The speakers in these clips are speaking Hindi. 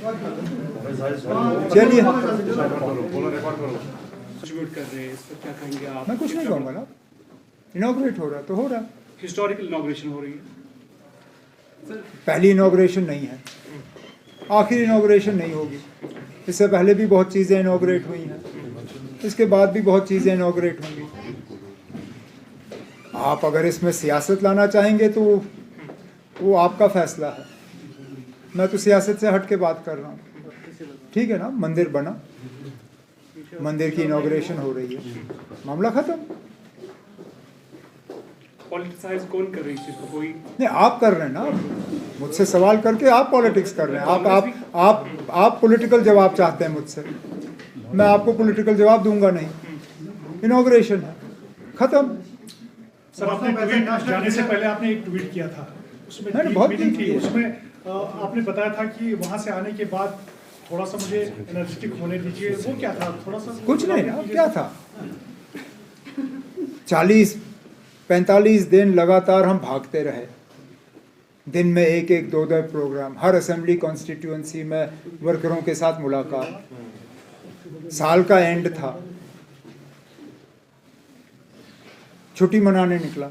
चलिए, कर रहे हैं, इस पर क्या कहेंगे आप? मैं कुछ नहीं कहूँगा ना, इनॉग्रेट हो रहा है तो हो रहा है। हिस्टोरिकल इनॉग्रेशन हो रही है पहली इनॉग्रेशन नहीं है, आखिरी इनॉग्रेशन नहीं होगी। इससे पहले भी बहुत चीज़ें इनॉग्रेट हुई हैं, इसके बाद भी बहुत चीज़ें इनॉग्रेट होंगी। आप अगर इसमें सियासत लाना चाहेंगे तो वो आपका फैसला है। मैं तो सियासत से हट के बात कर रहा हूँ। ठीक है ना, मंदिर बना, मंदिर की इनॉग्रेशन हो रही है, मामला खत्म। पॉलिटिसाइज कौन कर रही है इसको? कोई नहीं, आप कर रहे हैं ना, मुझसे सवाल करके आप पॉलिटिक्स कर रहे हैं। आप पॉलिटिकल जवाब चाहते हैं मुझसे, मैं आपको पॉलिटिकल जवाब दूंगा नहीं। इनॉग्रेशन है, खत्म। सर, आपने ट्वीट जाने से पहले आपने एक ट्वीट किया था, उसमें मैंने बहुत मीटिंग ट्वीट थी, किए। उसमें आपने बताया था कि वहां से आने के बाद थोड़ा सा मुझे एनर्जेटिक होने दीजिए। वो क्या था? थोड़ा सा कुछ नहीं ना, क्या था, 40-45 दिन लगातार हम भागते रहे, दिन में एक दो प्रोग्राम, हर असेंबली कॉन्स्टिट्यूएंसी में वर्करों के साथ मुलाकात। साल का एंड था, छुट्टी मनाने निकला,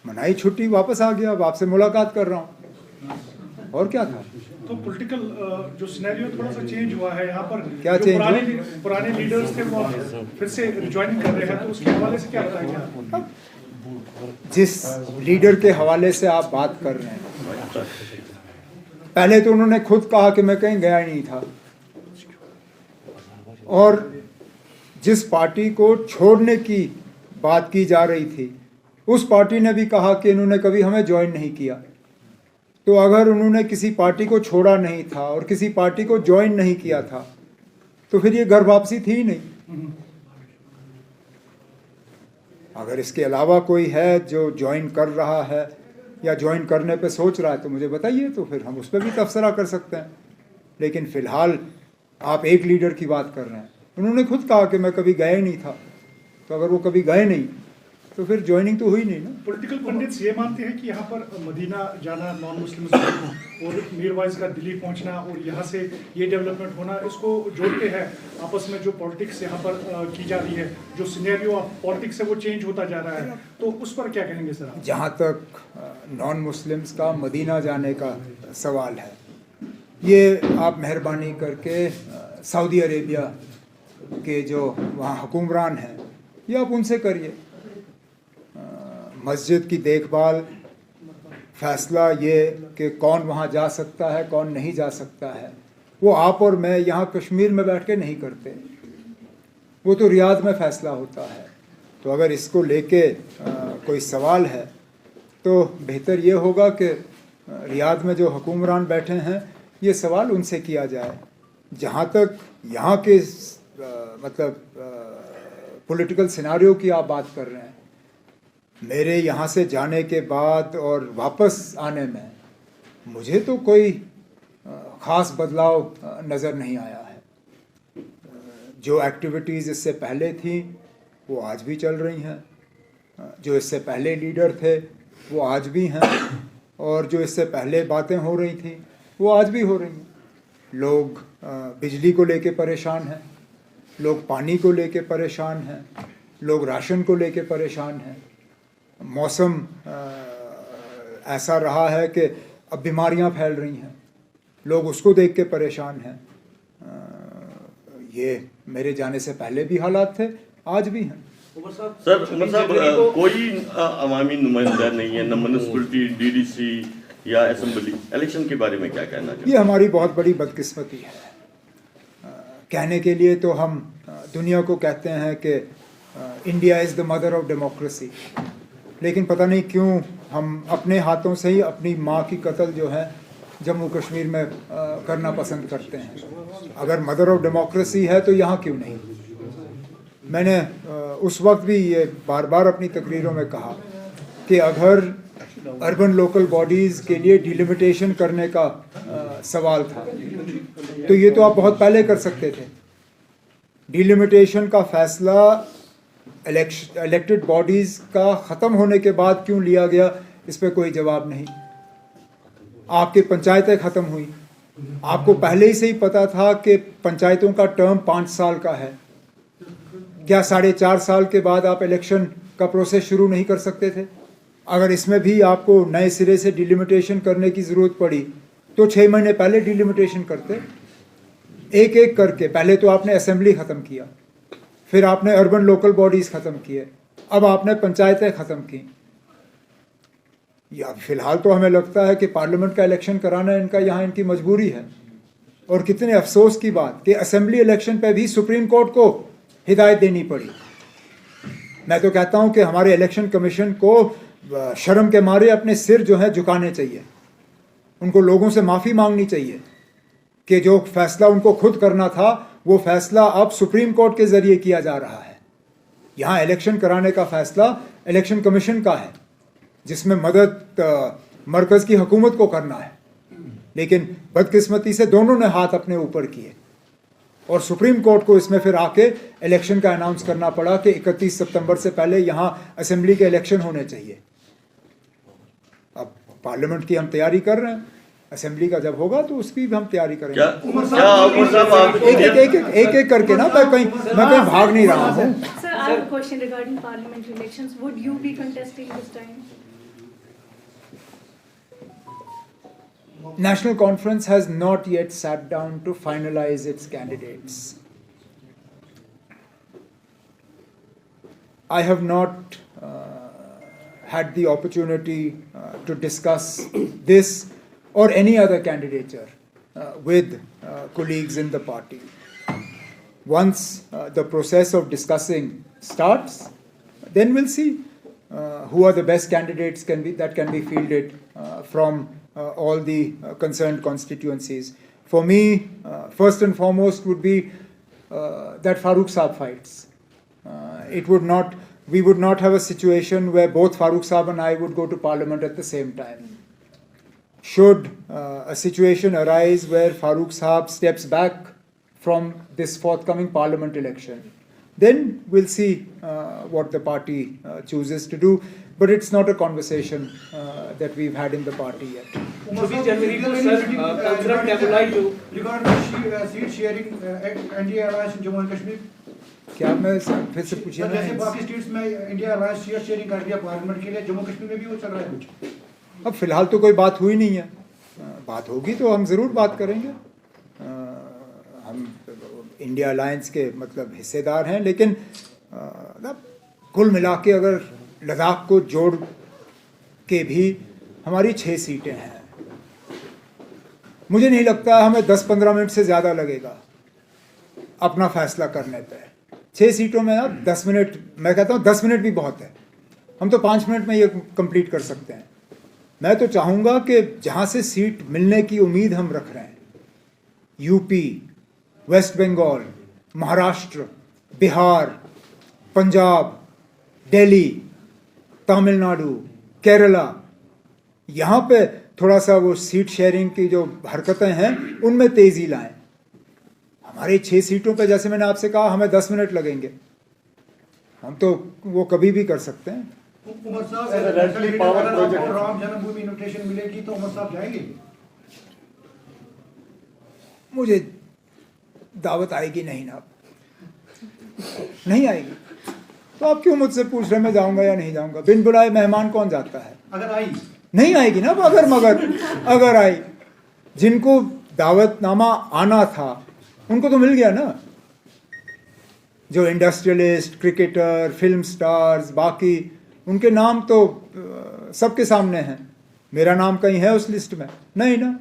मनाई छुट्टी, वापस आ गया, अब आपसे मुलाकात कर रहा हूँ, और क्या था। तो पॉलिटिकल जो सिनेरियो थोड़ा सा चेंज हुआ है यहाँ पर। क्या जो चेंज पुराने लीडर्स थे वो फिर से ज्वाइन कर रहे हैं, तो उसके हवाले से क्या बताएंगे आप? जिस लीडर के हवाले से आप बात कर रहे हैं, पहले तो उन्होंने खुद कहा कि मैं कहीं गया ही नहीं था, और जिस पार्टी को छोड़ने की बात की जा रही थी उस पार्टी ने भी कहा कि इन्होंने कभी हमें ज्वाइन नहीं किया। तो अगर उन्होंने किसी पार्टी को छोड़ा नहीं था और किसी पार्टी को ज्वाइन नहीं किया था तो फिर ये घर वापसी थी ही नहीं। अगर इसके अलावा कोई है जो ज्वाइन कर रहा है या ज्वाइन करने पे सोच रहा है तो मुझे बताइए, तो फिर हम उस पर भी तबसरा कर सकते हैं। लेकिन फिलहाल आप एक लीडर की बात कर रहे हैं, उन्होंने खुद कहा कि मैं कभी गया ही नहीं था, तो अगर वो कभी गए नहीं तो फिर ज्वाइनिंग तो हुई नहीं ना। पॉलिटिकल पंडित्स ये मानते हैं कि यहाँ पर मदीना जाना नॉन मुस्लिम्स और मीरवाइज का दिल्ली पहुँचना और यहाँ से ये डेवलपमेंट होना, इसको जोड़ते हैं आपस में। जो पॉलिटिक्स यहाँ पर की जा रही है, जो सिनेरियो पॉलिटिक्स है वो चेंज होता जा रहा है, तो उस पर क्या कहेंगे सर आप? जहाँ तक नॉन मुस्लिम्स का मदीना जाने का सवाल है, ये आप मेहरबानी करके सऊदी अरेबिया के जो वहाँ हुक्मरान हैं, ये आप उनसे करिए। मस्जिद की देखभाल, फैसला ये कि कौन वहाँ जा सकता है कौन नहीं जा सकता है, वो आप और मैं यहाँ कश्मीर में बैठ के नहीं करते, वो तो रियाद में फैसला होता है। तो अगर इसको लेके कोई सवाल है तो बेहतर ये होगा कि रियाद में जो हुक्मरान बैठे हैं ये सवाल उनसे किया जाए। जहाँ तक यहाँ के मतलब पॉलिटिकल सिनारियो की आप बात कर रहे हैं, मेरे यहाँ से जाने के बाद और वापस आने में मुझे तो कोई ख़ास बदलाव नज़र नहीं आया है। जो एक्टिविटीज़ इससे पहले थी वो आज भी चल रही हैं, जो इससे पहले लीडर थे वो आज भी हैं, और जो इससे पहले बातें हो रही थी वो आज भी हो रही हैं। लोग बिजली को लेके परेशान हैं, लोग पानी को लेके परेशान हैं, लोग राशन को लेके परेशान हैं। मौसम ऐसा रहा है कि अब बीमारियां फैल रही हैं, लोग उसको देख के परेशान हैं। ये मेरे जाने से पहले भी हालात थे, आज भी हैं। सर उमर साहब, कोई अवामी नुमाइंदा नहीं है, न म्युनिसिपैलिटी, डीडीसी या असेंबली, इलेक्शन के बारे में क्या कहना चाहिए? ये हमारी बहुत बड़ी बदकिस्मती है। कहने के लिए तो हम दुनिया को कहते हैं कि India is the mother of democracy, लेकिन पता नहीं क्यों हम अपने हाथों से ही अपनी माँ की कत्ल जो है जम्मू कश्मीर में करना पसंद करते हैं। अगर मदर ऑफ डेमोक्रेसी है तो यहाँ क्यों नहीं? मैंने उस वक्त भी ये बार बार अपनी तकरीरों में कहा कि अगर अर्बन लोकल बॉडीज़ के लिए डिलिमिटेशन करने का सवाल था तो ये तो आप बहुत पहले कर सकते थे। डिलिमिटेशन का फैसला इलेक्टेड बॉडीज़ का ख़त्म होने के बाद क्यों लिया गया, इस पर कोई जवाब नहीं। आपकी पंचायतें ख़त्म हुई, आपको पहले ही से ही पता था कि पंचायतों का टर्म 5 साल का है। क्या 4.5 साल के बाद आप इलेक्शन का प्रोसेस शुरू नहीं कर सकते थे? अगर इसमें भी आपको नए सिरे से डिलिमिटेशन करने की ज़रूरत पड़ी तो 6 महीने पहले डिलिमिटेशन करते, एक एक करके। पहले तो आपने असेंबली ख़त्म किया, फिर आपने अर्बन लोकल बॉडीज़ ख़त्म किए, अब आपने पंचायतें ख़त्म की। या फिलहाल तो हमें लगता है कि पार्लियामेंट का इलेक्शन कराना इनका यहाँ इनकी मजबूरी है। और कितने अफसोस की बात कि असेंबली इलेक्शन पे भी सुप्रीम कोर्ट को हिदायत देनी पड़ी। मैं तो कहता हूँ कि हमारे इलेक्शन कमीशन को शर्म के मारे अपने सिर जो है झुकाने चाहिए, उनको लोगों से माफ़ी मांगनी चाहिए कि जो फैसला उनको खुद करना था वो फैसला अब सुप्रीम कोर्ट के ज़रिए किया जा रहा है। यहाँ इलेक्शन कराने का फैसला इलेक्शन कमीशन का है, जिसमें मदद मरकज़ की हुकूमत को करना है, लेकिन बदकिस्मती से दोनों ने हाथ अपने ऊपर किए और सुप्रीम कोर्ट को इसमें फिर आके इलेक्शन का अनाउंस करना पड़ा कि 31 सितंबर से पहले यहाँ असेंबली के इलेक्शन होने चाहिए। अब पार्लियामेंट की हम तैयारी कर रहे हैं, असेंबली का जब होगा तो उसकी भी हम तैयारी करेंगे। एक एक करके ना, मैं कहीं भाग नहीं रहा हूँ। Sir, I have a question regarding parliamentary elections. Would you be contesting this time? National Conference has not yet sat down to finalize its candidates. I have not had the opportunity to discuss this or any other candidature with colleagues in the party. Once the process of discussing starts, then we'll see who are the best candidates that can be fielded from all the concerned constituencies. For me, first and foremost would be that Farooq Saab fights. We would not have a situation where both Farooq Saab and I would go to Parliament at the same time. Should a situation arise where Farooq Saab steps back from this forthcoming Parliament election, then we'll see what the party chooses to do. But it's not a conversation that we've had in the party yet. 26 जनवरी को सर कल्चरल टेबुलाई जो regarding seat sharing NDA alliance in Jammu and Kashmir, क्या मैं फिर से पूछिए सर जैसे ना? बाकी स्टेट्स में इंडिया अलायंस सीट शेयरिंग कर दिया पार्लियामेंट के लिए, जम्मू कश्मीर में भी वो चल रहा है कुछ? अब फिलहाल तो कोई बात हुई नहीं है, बात होगी तो हम ज़रूर बात करेंगे। हम इंडिया अलायंस के मतलब हिस्सेदार हैं, लेकिन कुल मिला के अगर लद्दाख को जोड़ के भी हमारी 6 सीटें हैं। मुझे नहीं लगता हमें 10-15 मिनट से ज़्यादा लगेगा अपना फैसला करने पे। 6 सीटों में अब 10 मिनट, मैं कहता हूँ 10 मिनट भी बहुत है, हम तो 5 मिनट में ये कंप्लीट कर सकते हैं। मैं तो चाहूँगा कि जहाँ से सीट मिलने की उम्मीद हम रख रहे हैं, यूपी, वेस्ट बंगाल, महाराष्ट्र, बिहार, पंजाब, दिल्ली, तमिलनाडु, केरला, यहाँ पे थोड़ा सा वो सीट शेयरिंग की जो हरकतें हैं उनमें तेज़ी लाएं। हमारे 6 सीटों पे जैसे मैंने आपसे कहा हमें 10 मिनट लगेंगे, हम तो वो कभी भी कर सकते हैं। उमर साहब अगर आपको राम जन्मभूमि इन्विटेशन मिलेगी तो उमर साहब जाएंगे? मुझे दावत आएगी नहीं ना, नहीं आएगी तो आप क्यों मुझसे पूछ रहे मैं जाऊंगा या नहीं जाऊंगा? बिन बुलाए मेहमान कौन जाता है? अगर आई नहीं आएगी ना। अगर आई, जिनको दावतनामा आना था उनको तो मिल गया ना, जो इंडस्ट्रियलिस्ट, क्रिकेटर, फिल्म स्टार्स, बाकी उनके नाम तो सबके सामने हैं। मेरा नाम कहीं है उस लिस्ट में? नहीं ना।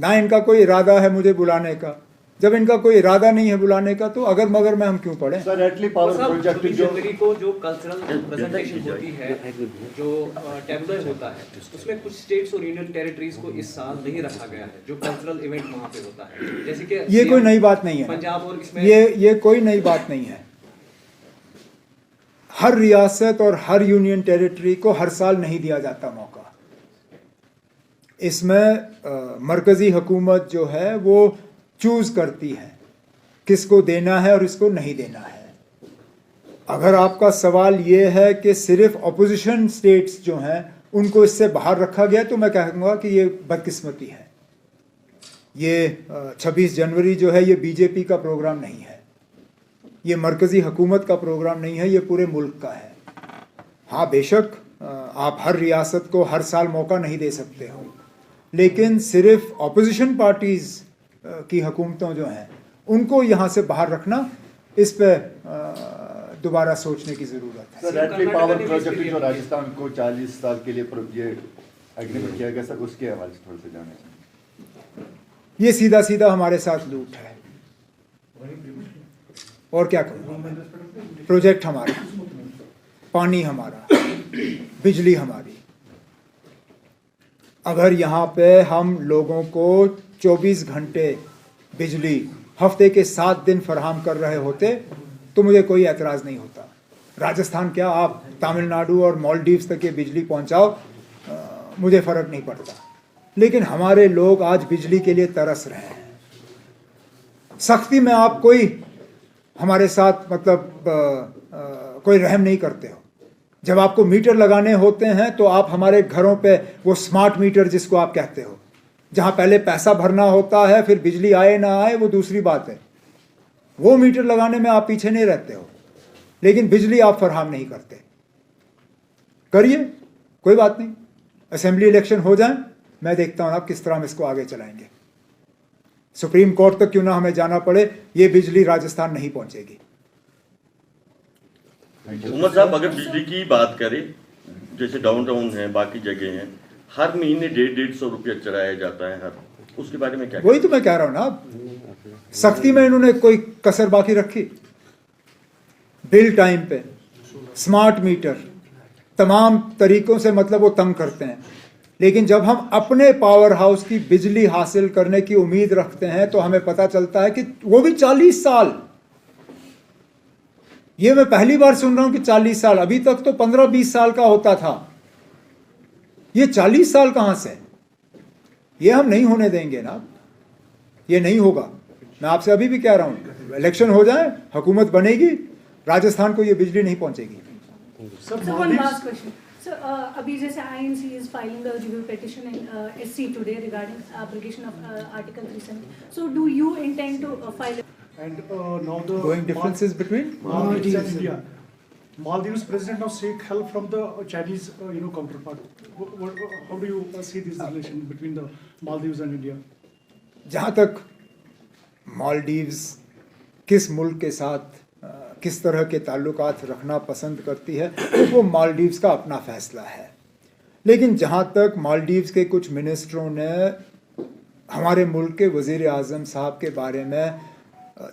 ना इनका कोई इरादा है मुझे बुलाने का। जब इनका कोई इरादा नहीं है बुलाने का तो अगर मगर में हम क्यों पढ़ें? सर एटली पावर प्रोजेक्ट 26 जनवरी को जो कल्चरल प्रेजेंटेशन होती है, जो टेबुलर होता है, उसमें कुछ स्टेट्स और यूनियन टेरिटरीज को इस साल नहीं रखा गया है, जो कल्चरल इवेंट वहाँ पे होता है। जैसे कि ये कोई नई बात नहीं है पंजाब और इसमें ये कोई नई बात नहीं है। हर रियासत और हर यूनियन टेरिटरी को हर साल नहीं दिया जाता मौका। इसमें मरकजी हुकूमत जो है वो चूज करती है किसको देना है और इसको नहीं देना है। अगर आपका सवाल ये है कि सिर्फ अपोजिशन स्टेट्स जो हैं उनको इससे बाहर रखा गया, तो मैं कहूँगा कि ये बदकिस्मती है। ये 26 जनवरी जो है ये बीजेपी का प्रोग्राम नहीं है, ये मरकज़ी हुकूमत का प्रोग्राम नहीं है, ये पूरे मुल्क का है। हाँ बेशक आप हर रियासत को हर साल मौका नहीं दे सकते हो, लेकिन सिर्फ अपोजिशन पार्टीज़ की हुकूमतों जो हैं उनको यहाँ से बाहर रखना, इस पे दोबारा सोचने की ज़रूरत है। सर रैटली पावर प्रोजेक्ट जो राजस्थान को 40 साल के लिए ये एग्रीमेंट किया गया सर, उसके हवाले से थोड़ा सा जानना चाहिए। ये सीधा सीधा हमारे साथ लूट है, और क्या कहूँ। प्रोजेक्ट हमारा, पानी हमारा, बिजली हमारी। अगर यहाँ पे हम लोगों को 24 घंटे बिजली हफ्ते के 7 दिन फराहम कर रहे होते तो मुझे कोई एतराज़ नहीं होता। राजस्थान क्या, आप तमिलनाडु और मालदीव्स तक ये बिजली पहुँचाओ, मुझे फ़र्क नहीं पड़ता। लेकिन हमारे लोग आज बिजली के लिए तरस रहे हैं। सख्ती में आप कोई हमारे साथ मतलब कोई रहम नहीं करते हो। जब आपको मीटर लगाने होते हैं तो आप हमारे घरों पे वो स्मार्ट मीटर जिसको आप कहते हो, जहाँ पहले पैसा भरना होता है फिर बिजली आए ना आए वो दूसरी बात है, वो मीटर लगाने में आप पीछे नहीं रहते हो, लेकिन बिजली आप फराहम नहीं करते। करिए, कोई बात नहीं, असेंबली इलेक्शन हो जाए, मैं देखता हूँ आप किस तरह हम इसको आगे चलाएंगे। सुप्रीम कोर्ट तक क्यों ना हमें जाना पड़े, ये बिजली राजस्थान नहीं पहुंचेगी। उमर साहब, अगर बिजली की बात करें, जैसे डाउनटाउन है, बाकी जगह हैं, हर महीने 150 रुपया चढ़ाया जाता है, उसके बारे में क्या? वही तो मैं कह रहा हूं ना, सख्ती में इन्होंने कोई कसर बाकी रखी? बिल टाइम पे, स्मार्ट मीटर, तमाम तरीकों से मतलब वो तंग करते हैं। लेकिन जब हम अपने पावर हाउस की बिजली हासिल करने की उम्मीद रखते हैं तो हमें पता चलता है कि वो भी 40 साल। ये मैं पहली बार सुन रहा हूं कि 40 साल, अभी तक तो 15-20 साल का होता था, ये 40 साल कहां से? ये हम नहीं होने देंगे ना, ये नहीं होगा। मैं आपसे अभी भी कह रहा हूं, इलेक्शन हो जाए, हुकूमत बनेगी, राजस्थान को ये बिजली नहीं पहुंचेगी। So one last question. So अभी जैसे INC is filing a review petition in SC today regarding abrogation of Article 370. So do you intend to file? And now the Going differences between Maldives and India. Maldives president now seek help from the Chinese counterpart. How do you see this relation between the Maldives and India? जहाँ तक मालदीव्स किस मुल्क के साथ किस तरह के ताल्लुकात रखना पसंद करती है वो मालदीव्स का अपना फैसला है। लेकिन जहाँ तक मालदीव्स के कुछ मिनिस्टरों ने हमारे मुल्क के वज़ीर आज़म साहब के बारे में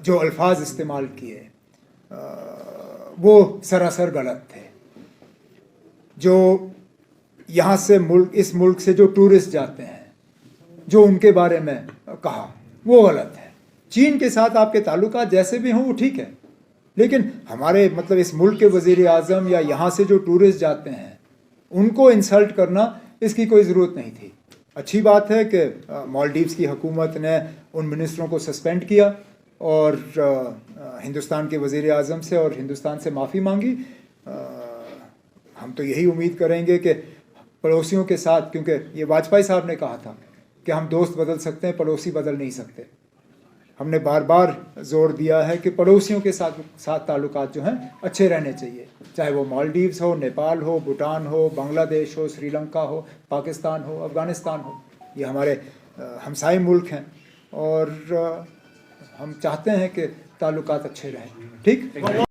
जो अल्फाज इस्तेमाल किए वो सरासर गलत थे। जो यहाँ से इस मुल्क से जो टूरिस्ट जाते हैं, जो उनके बारे में कहा वो गलत है। चीन के साथ आपके ताल्लुकात जैसे भी हों वो ठीक है, लेकिन हमारे मतलब इस मुल्क के वज़ीर आज़म या यहाँ से जो टूरिस्ट जाते हैं उनको इंसल्ट करना, इसकी कोई ज़रूरत नहीं थी। अच्छी बात है कि मालदीव्स की हुकूमत ने उन मिनिस्टरों को सस्पेंड किया और हिंदुस्तान के वज़ीर आज़म से और हिंदुस्तान से माफ़ी मांगी। हम तो यही उम्मीद करेंगे कि पड़ोसियों के साथ, क्योंकि ये वाजपेयी साहब ने कहा था कि हम दोस्त बदल सकते हैं, पड़ोसी बदल नहीं सकते। हमने बार बार जोर दिया है कि पड़ोसियों के साथ ताल्लुकात जो हैं अच्छे रहने चाहिए, चाहे वो मालदीव्स हो, नेपाल हो, भूटान हो, बांग्लादेश हो, श्रीलंका हो, पाकिस्तान हो, अफ़गानिस्तान हो। ये हमारे हमसाई मुल्क हैं और हम चाहते हैं कि ताल्लुकात अच्छे रहें। ठीक।